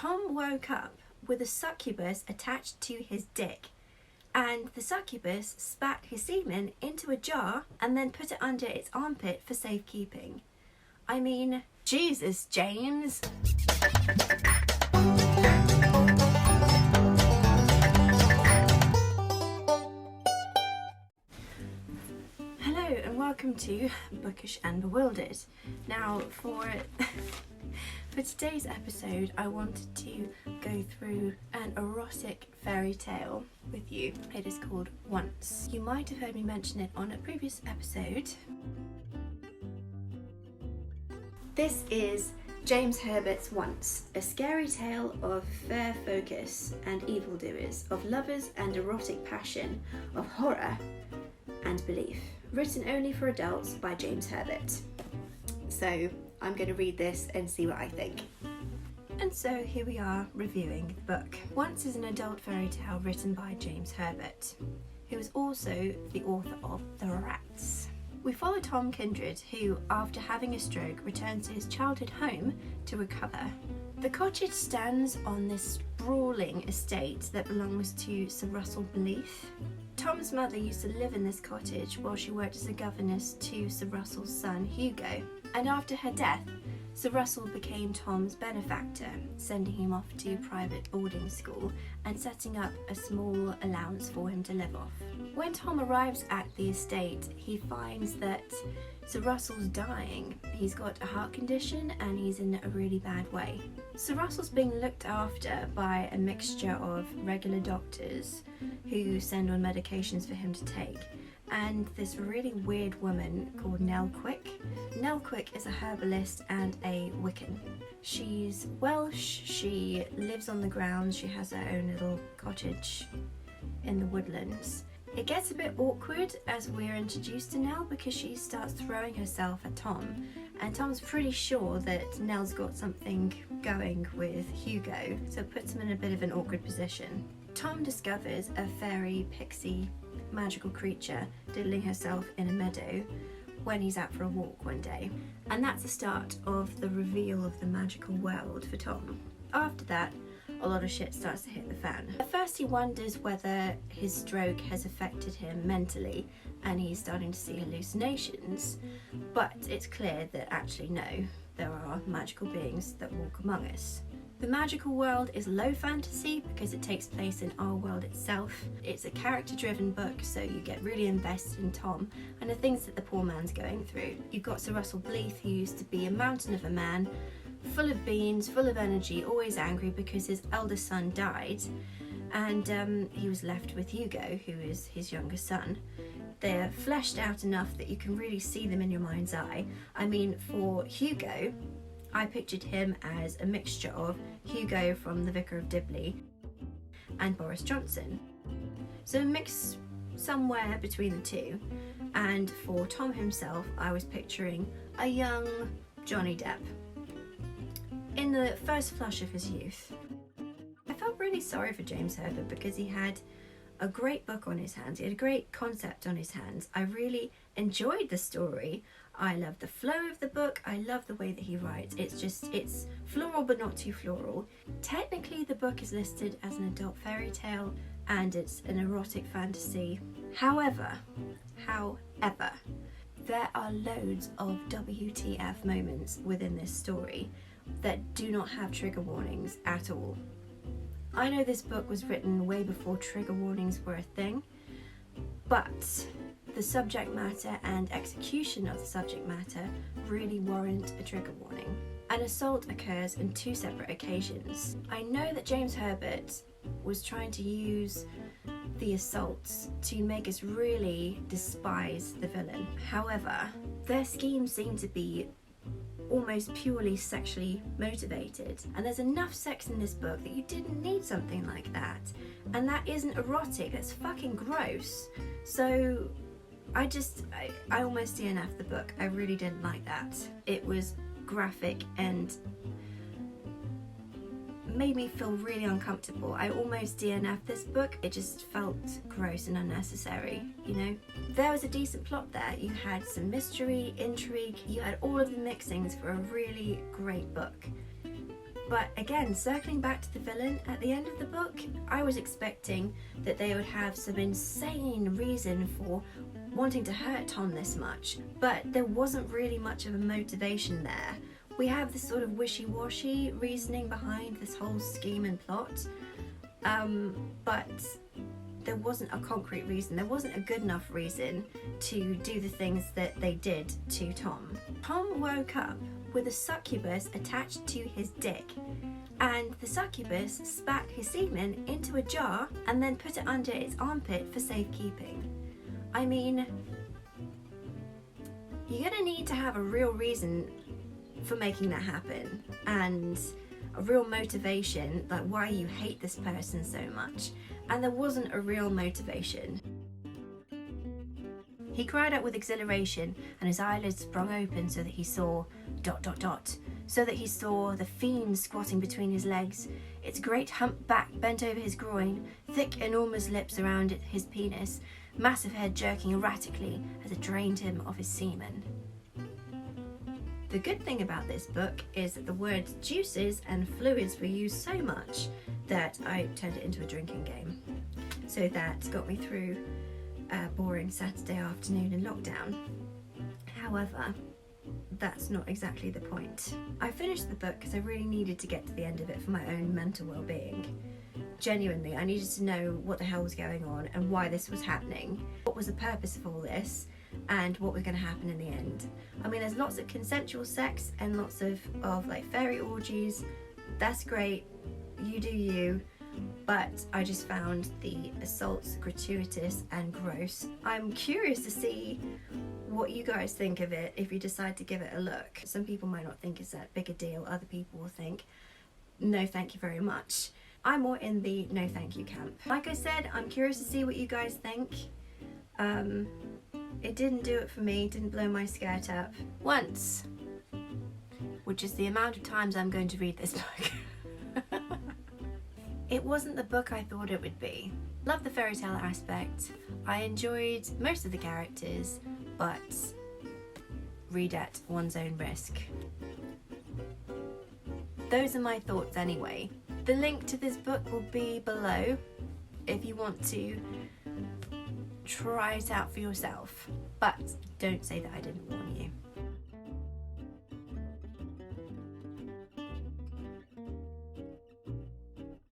Tom woke up with a succubus attached to his dick, and the succubus spat his semen into a jar and then put it under its armpit for safekeeping. I mean, Jesus, James. Hello and welcome to Bookish and Bewildered. Now for today's episode, I wanted to go through an erotic fairy tale with you. It is called Once. You might have heard me mention it on a previous episode. This is James Herbert's Once, a scary tale of fair focus and evildoers, of lovers and erotic passion, of horror and belief. Written only for adults by James Herbert. So I'm going to read this and see what I think. And so here we are reviewing the book. Once is an adult fairy tale written by James Herbert, who is also the author of The Rats. We follow Tom Kindred, who, after having a stroke, returns to his childhood home to recover. The cottage stands on this sprawling estate that belongs to Sir Russell Beleath. Tom's mother used to live in this cottage while she worked as a governess to Sir Russell's son Hugo, and after her death, Sir Russell became Tom's benefactor, sending him off to private boarding school and setting up a small allowance for him to live off. When Tom arrives at the estate, he finds that Sir Russell's dying. He's got a heart condition and he's in a really bad way. Sir Russell's being looked after by a mixture of regular doctors who send on medications for him to take, and this really weird woman called Nell Quick. Nell Quick is a herbalist and a Wiccan. She's Welsh, she lives on the grounds, she has her own little cottage in the woodlands. It gets a bit awkward as we're introduced to Nell because she starts throwing herself at Tom, and Tom's pretty sure that Nell's got something going with Hugo, so it puts him in a bit of an awkward position. Tom discovers a fairy pixie magical creature diddling herself in a meadow when he's out for a walk one day, and that's the start of the reveal of the magical world for Tom. After that, a lot of shit starts to hit the fan. At first he wonders whether his stroke has affected him mentally and he's starting to see hallucinations, but it's clear that actually no, there are magical beings that walk among us. The magical world is low fantasy because it takes place in our world itself. It's a character-driven book, so you get really invested in Tom and the things that the poor man's going through. You've got Sir Russell Beleath, who used to be a mountain of a man, full of beans, full of energy, always angry because his eldest son died, and he was left with Hugo, who is his younger son. They're fleshed out enough that you can really see them in your mind's eye. I mean, for Hugo, I pictured him as a mixture of Hugo from The Vicar of Dibley and Boris Johnson. So a mix somewhere between the two. And for Tom himself, I was picturing a young Johnny Depp in the first flush of his youth. I felt really sorry for James Herbert because he had a great book on his hands. He had a great concept on his hands. I really enjoyed the story. I love the flow of the book. I love the way that he writes. It's floral but not too floral. Technically the book is listed as an adult fairy tale and it's an erotic fantasy. However, there are loads of WTF moments within this story that do not have trigger warnings at all. I know this book was written way before trigger warnings were a thing, but the subject matter and execution of the subject matter really warrant a trigger warning. An assault occurs on two separate occasions. I know that James Herbert was trying to use the assaults to make us really despise the villain. However, their schemes seem to be almost purely sexually motivated, and there's enough sex in this book that you didn't need something like that, and that isn't erotic, that's fucking gross. So I almost DNF'd the book. I really didn't like that. It was graphic and made me feel really uncomfortable. I almost DNF'd this book. It just felt gross and unnecessary, you know? There was a decent plot there. You had some mystery, intrigue, you had all of the mixings for a really great book. But again, circling back to the villain, at the end of the book, I was expecting that they would have some insane reason for wanting to hurt Tom this much, but there wasn't really much of a motivation there. We have this sort of wishy-washy reasoning behind this whole scheme and plot, but there wasn't a concrete reason. There wasn't a good enough reason to do the things that they did to Tom. Tom woke up with a succubus attached to his dick, and the succubus spat his semen into a jar and then put it under its armpit for safekeeping. I mean, you're gonna need to have a real reason for making that happen, and a real motivation, like why you hate this person so much. And there wasn't a real motivation. He cried out with exhilaration, and his eyelids sprung open so that he saw ... so that he saw the fiend squatting between his legs, its great humped back bent over his groin, thick enormous lips around his penis, massive head jerking erratically as it drained him of his semen. The good thing about this book is that the words juices and fluids were used so much that I turned it into a drinking game. So that got me through a boring Saturday afternoon in lockdown. However, that's not exactly the point. I finished the book because I really needed to get to the end of it for my own mental well-being. Genuinely, I needed to know what the hell was going on and why this was happening. What was the purpose of all this? And what was going to happen in the end. I mean, there's lots of consensual sex and lots of like fairy orgies. That's great, you do you, but I just found the assaults gratuitous and gross. I'm curious to see what you guys think of it if you decide to give it a look. Some people might not think it's that big a deal, other people will think, no thank you very much. I'm more in the no thank you camp. Like I said, I'm curious to see what you guys think. It didn't do it for me, didn't blow my skirt up once, which is the amount of times I'm going to read this book. It wasn't the book I thought it would be. Love the fairy tale aspect. I enjoyed most of the characters, but read at one's own risk. Those are my thoughts anyway. The link to this book will be below if you want to try it out for yourself, but don't say that I didn't warn you.